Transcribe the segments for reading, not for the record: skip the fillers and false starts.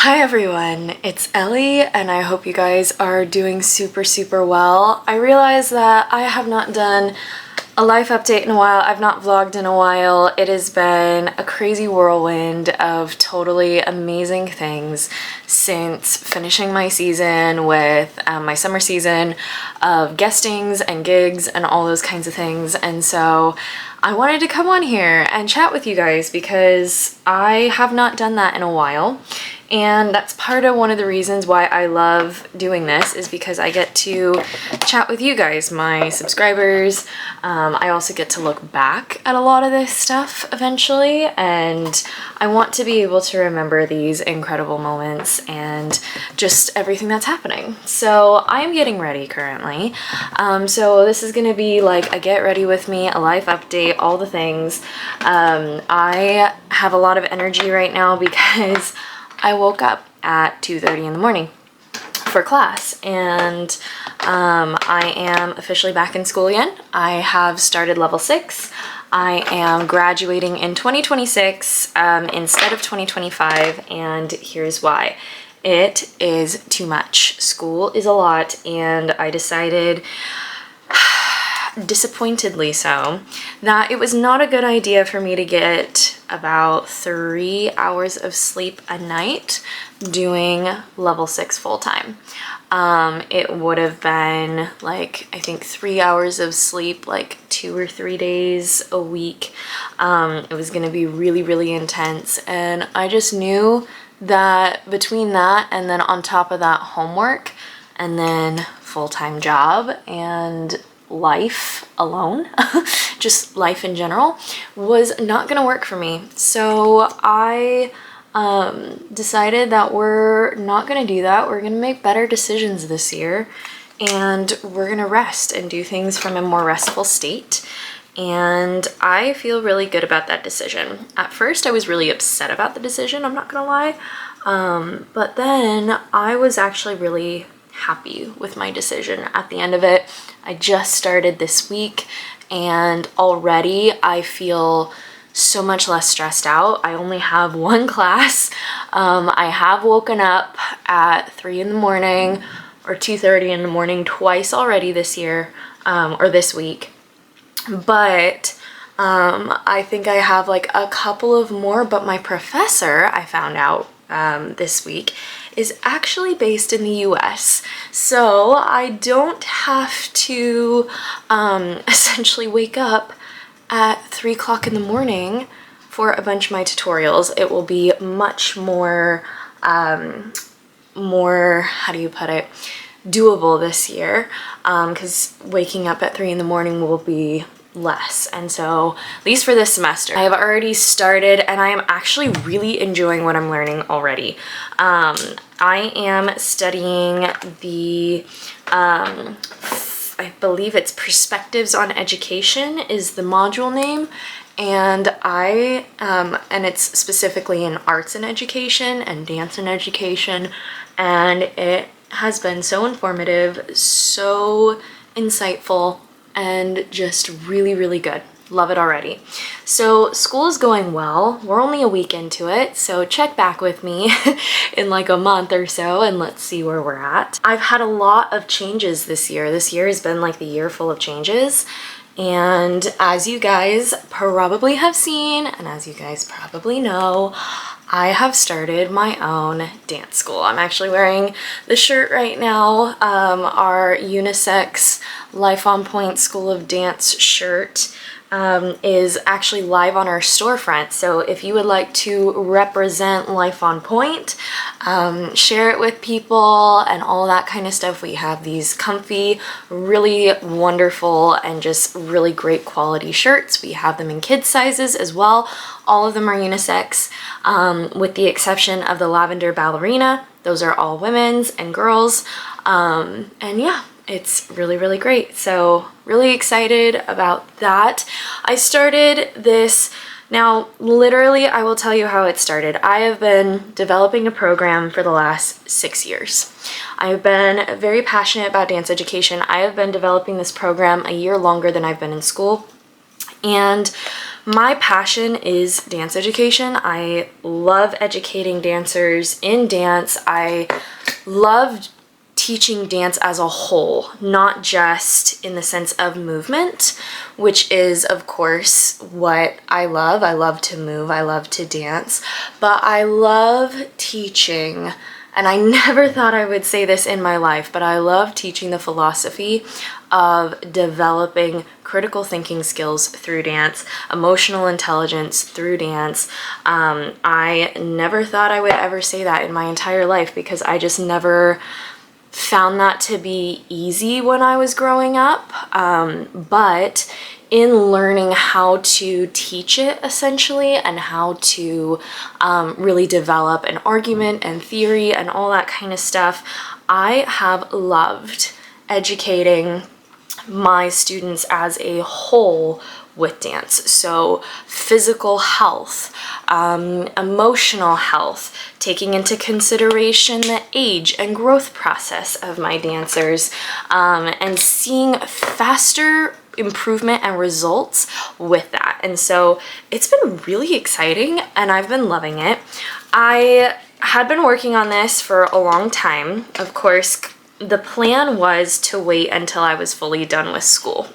Hi everyone, it's Ellie and I hope you guys are doing super well. I realize that I have not done a life update in a while. I've not vlogged in a while. It has been a crazy whirlwind of totally amazing things since finishing my season with my summer season of guestings and gigs and all those kinds of things. And so I wanted to come on here and chat with you guys because I have not done that in a while. And that's part of one of the reasons why I love doing this, is because I get to chat with you guys, my subscribers. I also get to look back at a lot of this stuff eventually, and I want to be able to remember these incredible moments and just everything that's happening. So I'm getting ready currently. So this is gonna be like a get ready with me, a life update, all the things. I have a lot of energy right now because I woke up at 2:30 in the morning for class, and I am officially back in school again. I have started level 6. I am graduating in 2026 instead of 2025, and here's why. It is too much. School is a lot, and I decided, disappointedly so, that it was not a good idea for me to get about 3 hours of sleep a night doing level 6 full-time. It would have been like, I think 3 hours of sleep like 2 or 3 days a week. It was gonna be really intense, and I just knew that between that and then on top of that homework and then full-time job and life alone, just life in general, was not gonna work for me. So I decided that we're not gonna do that. We're gonna make better decisions this year, and we're gonna rest and do things from a more restful state. And I feel really good about that decision. At first I was really upset about the decision, I'm not gonna lie, but then I was actually really happy with my decision at the end of it. I just started this week, and already I feel so much less stressed out. I only have one class. I have woken up at 3 in the morning or 2:30 in the morning twice already this year, or this week. But I think I have like a couple of more, but my professor, I found out this week, is actually based in the US. So I don't have to essentially wake up at 3 o'clock in the morning for a bunch of my tutorials. It will be much more, how do you put it, doable this year, because waking up at 3 in the morning will be less. And so, at least for this semester, I have already started, and I am actually really enjoying what I'm learning already. I am studying the, I believe it's Perspectives on Education is the module name, and and it's specifically in arts and education and dance and education, and it has been so informative, so insightful, and just really good. Love it already. So school is going well. We're only a week into it, so check back with me in like a month or so and let's see where we're at. I've had a lot of changes this year. This year has been like the year full of changes, and as you guys probably have seen, and as you guys probably know, I have started my own dance school. I'm actually wearing the shirt right now, our unisex Life on Point School of Dance shirt. Is actually live on our storefront. So if you would like to represent Life on Point, share it with people and all that kind of stuff, we have these comfy, really wonderful, and just really great quality shirts. We have them in kids sizes as well. All of them are unisex, with the exception of the lavender ballerina. Those are all women's and girls. And yeah, it's really great. So really excited about that. I started this, now literally I will tell you how it started. I have been developing a program for the last 6 years. I've been very passionate about dance education. I have been developing this program a year longer than I've been in school. And My passion is dance education. I love educating dancers in dance. I love teaching dance as a whole, not just in the sense of movement, which is, of course, what I love. I love to move, I love to dance, but I love teaching, and I never thought I would say this in my life, but I love teaching the philosophy of developing critical thinking skills through dance, emotional intelligence through dance. I never thought I would ever say that in my entire life because I just never found that to be easy when I was growing up, but in learning how to teach it essentially and how to really develop an argument and theory and all that kind of stuff, I have loved educating my students as a whole with dance. So physical health, emotional health, taking into consideration the age and growth process of my dancers, and seeing faster improvement and results with that. And so it's been really exciting and I've been loving it. I had been working on this for a long time. Of course, the plan was to wait until I was fully done with school.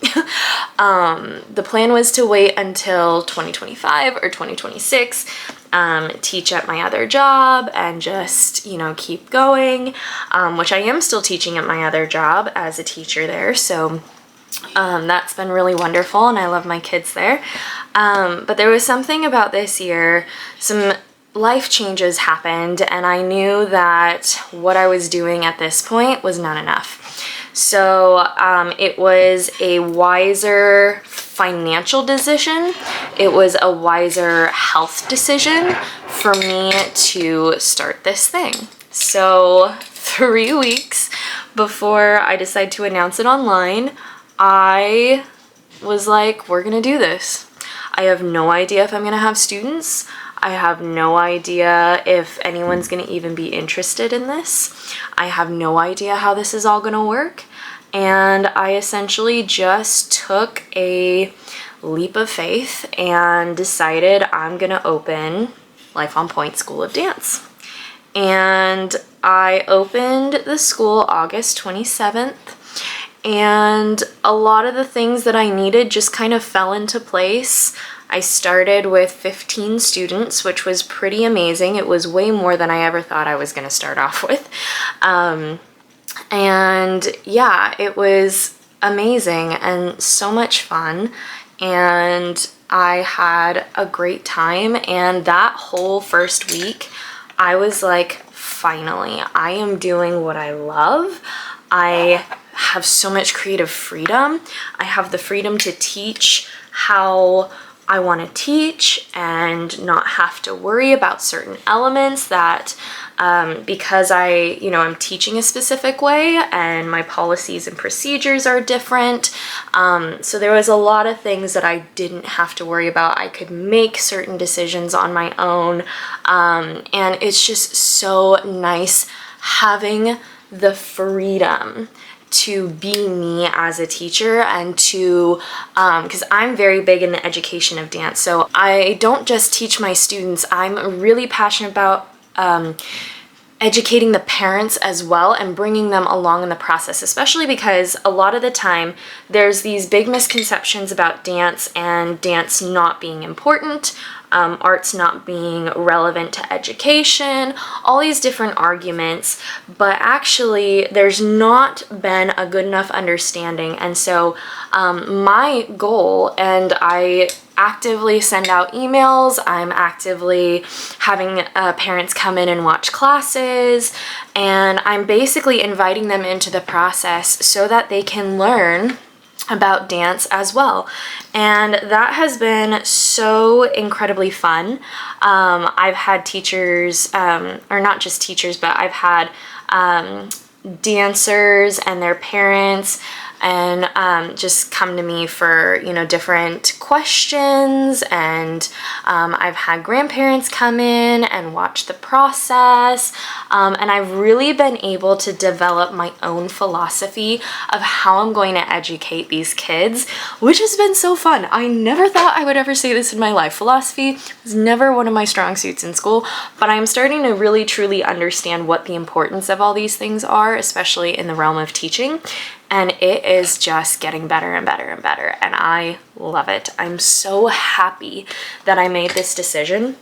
The plan was to wait until 2025 or 2026, teach at my other job and just, you know, keep going, which I am still teaching at my other job as a teacher there. So that's been really wonderful and I love my kids there. But there was something about this year, some life changes happened and I knew that what I was doing at this point was not enough. So it was a wiser financial decision. It was a wiser health decision for me to start this thing. So 3 weeks before I decided to announce it online, I was like, we're gonna do this. I have no idea if I'm gonna have students. I have no idea if anyone's gonna even be interested in this. I have no idea how this is all gonna work. And I essentially just took a leap of faith and decided I'm gonna open Life on Point School of Dance. And I opened the school August 27th. And a lot of the things that I needed just kind of fell into place. I started with 15 students, which was pretty amazing. It was way more than I ever thought I was going to start off with. And yeah, it was amazing and so much fun. And I had a great time. And that whole first week, I was like, finally, I am doing what I love. I have so much creative freedom. I have the freedom to teach how I want to teach and not have to worry about certain elements that because I'm teaching a specific way and my policies and procedures are different. So there was a lot of things that I didn't have to worry about. I could make certain decisions on my own. And it's just so nice having the freedom to be me as a teacher and to, because I'm very big in the education of dance. So I don't just teach my students, I'm really passionate about educating the parents as well and bringing them along in the process, especially because a lot of the time there's these big misconceptions about dance and dance not being important, arts not being relevant to education, all these different arguments, but actually there's not been a good enough understanding. And so my goal, and I actively send out emails, I'm actively having parents come in and watch classes, and I'm basically inviting them into the process so that they can learn about dance as well. And that has been so incredibly fun. I've had teachers, or not just teachers, but I've had dancers and their parents and just come to me for, you know, different questions. And I've had grandparents come in and watch the process. And I've really been able to develop my own philosophy of how I'm going to educate these kids, which has been so fun. I never thought I would ever say this in my life. Philosophy was never one of my strong suits in school, but I'm starting to really truly understand what the importance of all these things are, especially in the realm of teaching. And it is just getting better and better and better. And I love it. I'm so happy that I made this decision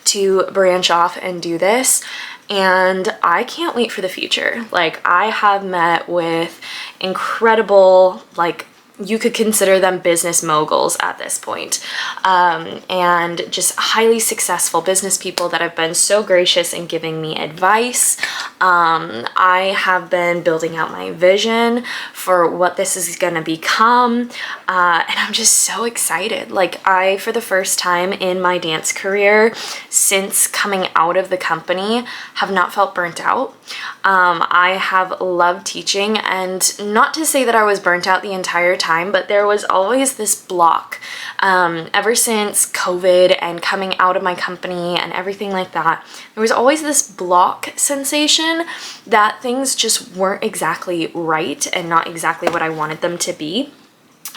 to branch off and do this. And I can't wait for the future. Like, I have met with incredible, like, you could consider them business moguls at this point, and just highly successful business people that have been so gracious in giving me advice. I have been building out my vision for what this is going to become, and I'm just so excited. Like, I, for the first time in my dance career since coming out of the company, have not felt burnt out. I have loved teaching, and not to say that I was burnt out the entire time, but there was always this block ever since COVID and coming out of my company and everything like that. There was always this block sensation that things just weren't exactly right and not exactly what I wanted them to be.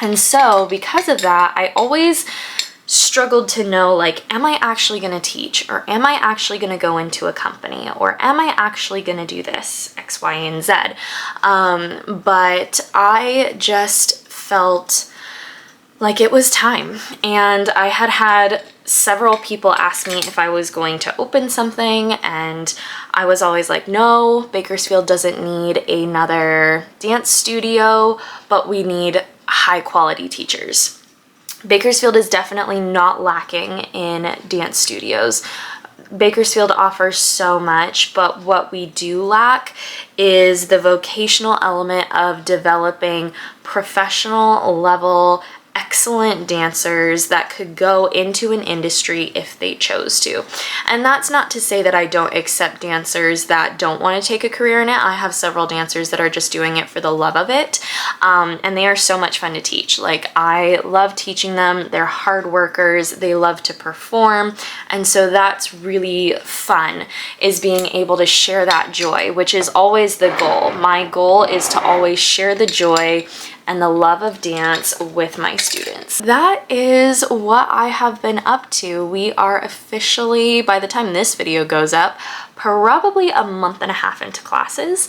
And so because of that, I always struggled to know, like, am I actually going to teach, or am I actually going to go into a company, or am I actually going to do this X, Y, and Z? But I just felt like it was time. And I had several people ask me if I was going to open something, and I was always like, no, Bakersfield doesn't need another dance studio, but we need high quality teachers. Bakersfield is definitely not lacking in dance studios. Bakersfield offers so much, but what we do lack is the vocational element of developing professional level, excellent dancers that could go into an industry if they chose to. And that's not to say that I don't accept dancers that don't want to take a career in it. I have several dancers that are just doing it for the love of it, and they are so much fun to teach. Like, I love teaching them. They're hard workers. They love to perform, and so that's really fun, is being able to share that joy, which is always the goal. My goal is to always share the joy and the love of dance with my students. That is what I have been up to. We are officially, by the time this video goes up, probably a month and a half into classes.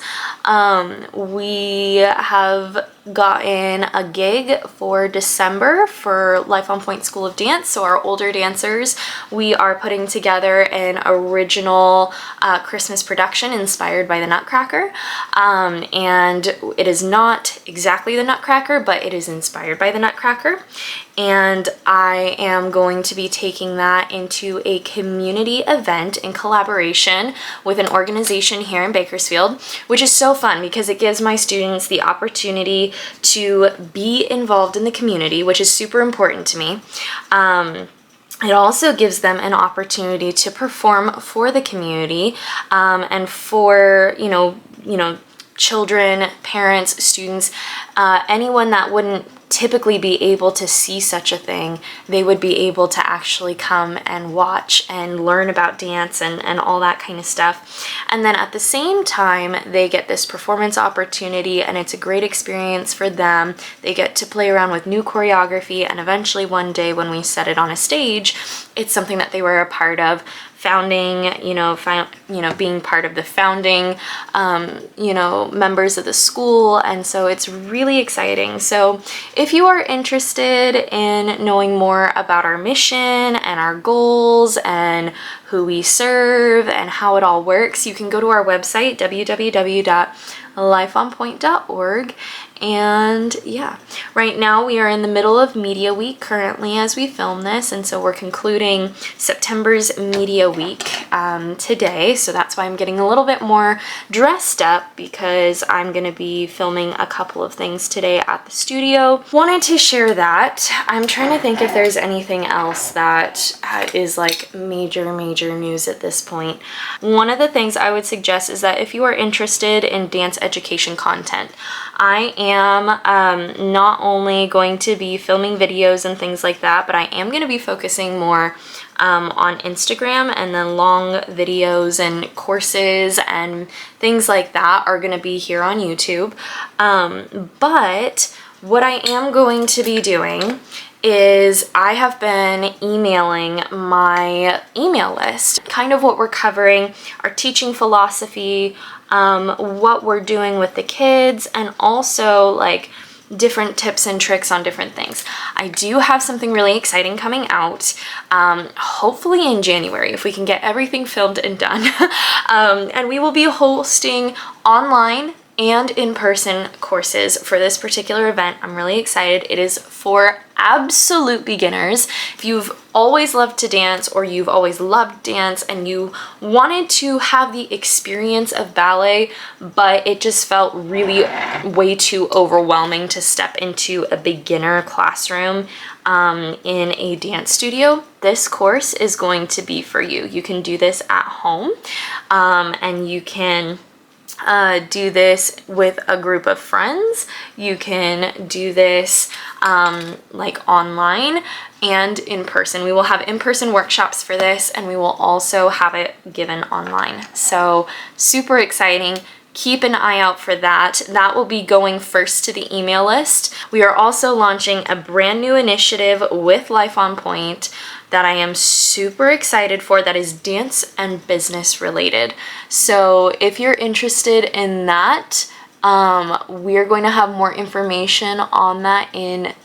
We have gotten a gig for December for Life on Point School of Dance. So our older dancers, we are putting together an original Christmas production inspired by the Nutcracker. And it is not exactly the Nutcracker, but it is inspired by the Nutcracker. And I am going to be taking that into a community event in collaboration with an organization here in Bakersfield, which is so fun because it gives my students the opportunity to be involved in the community, which is super important to me. It also gives them an opportunity to perform for the community, and for, you know, children, parents, students, anyone that wouldn't typically be able to see such a thing, they would be able to actually come and watch and learn about dance and all that kind of stuff. And then at the same time, they get this performance opportunity, and it's a great experience for them. They get to play around with new choreography, and eventually one day when we set it on a stage, it's something that they were a part of. Founding, being part of the founding, members of the school. And so it's really exciting. So if you are interested in knowing more about our mission and our goals and who we serve and how it all works, you can go to our website, www.lifeonpoint.org. And yeah, right now we are in the middle of Media Week currently as we film this, and so we're concluding September's Media Week today, so that's why I'm getting a little bit more dressed up, because I'm going to be filming a couple of things today at the studio. Wanted to share that. I'm trying to think if there's anything else that is like major major news at this point. One of the things I would suggest is that if you are interested in dance education content, I am not only going to be filming videos and things like that, but I am going to be focusing more on Instagram, and then long videos and courses and things like that are going to be here on YouTube. But what I am going to be doing is I have been emailing my email list, kind of what we're covering, our teaching philosophy, what we're doing with the kids, and also like different tips and tricks on different things. I do have something really exciting coming out, hopefully in January, if we can get everything filmed and done. And we will be hosting online and in-person courses for this particular event. I'm really excited. It is for absolute beginners. If you've always loved to dance, or you've always loved dance and you wanted to have the experience of ballet, but it just felt really way too overwhelming to step into a beginner classroom in a dance studio, this course is going to be for you. You can do this at home, and you can do this with a group of friends. You can do this like online and in person. We will have in-person workshops for this, and we will also have it given online. So super exciting. Keep an eye out for that. That will be going first to the email list. We are also launching a brand new initiative with Life on Point that I am super excited for, that is dance and business related. So if you're interested in that, we're going to have more information on that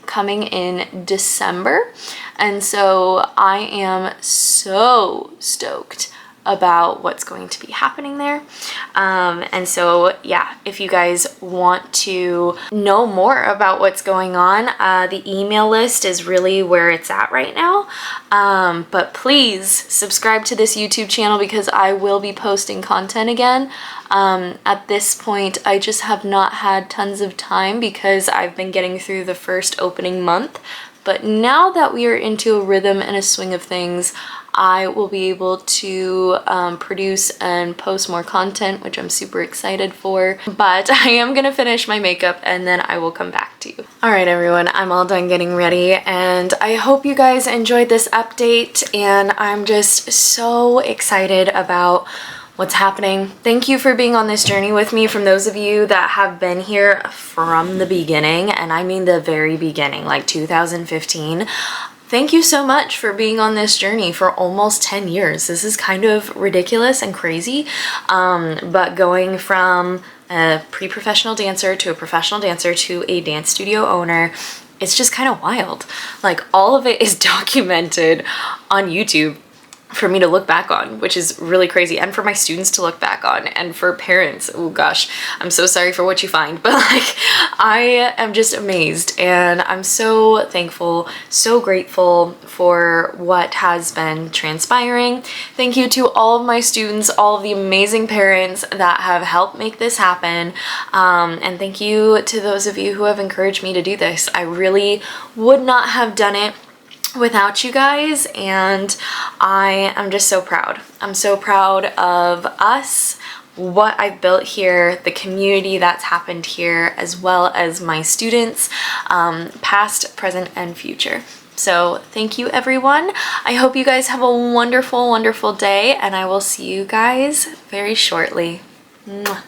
coming in December. And so I am so stoked about what's going to be happening there. And so yeah, if you guys want to know more about what's going on, the email list is really where it's at right now. But please subscribe to this YouTube channel, because I will be posting content again. At this point, I just have not had tons of time because I've been getting through the first opening month. But now that we are into a rhythm and a swing of things, I will be able to produce and post more content, which I'm super excited for. But I am gonna finish my makeup and then I will come back to you. All right, everyone, I'm all done getting ready, and I hope you guys enjoyed this update, and I'm just so excited about what's happening. Thank you for being on this journey with me. From those of you that have been here from the beginning, and I mean the very beginning, like 2015, thank you so much for being on this journey for almost 10 years. This is kind of ridiculous and crazy, but going from a pre-professional dancer to a professional dancer to a dance studio owner, it's just kind of wild. Like, all of it is documented on YouTube for me to look back on, which is really crazy, and for my students to look back on, and for parents. Oh gosh, I'm so sorry for what you find, but like, I am just amazed, and I'm so thankful, so grateful for what has been transpiring. Thank you to all of my students, all of the amazing parents that have helped make this happen, and thank you to those of you who have encouraged me to do this. I really would not have done it without you guys, and I am just so proud. I'm so proud of us, what I've built here, the community that's happened here, as well as my students, past, present, and future. So thank you, everyone. I hope you guys have a wonderful, wonderful day, and I will see you guys very shortly. Mwah.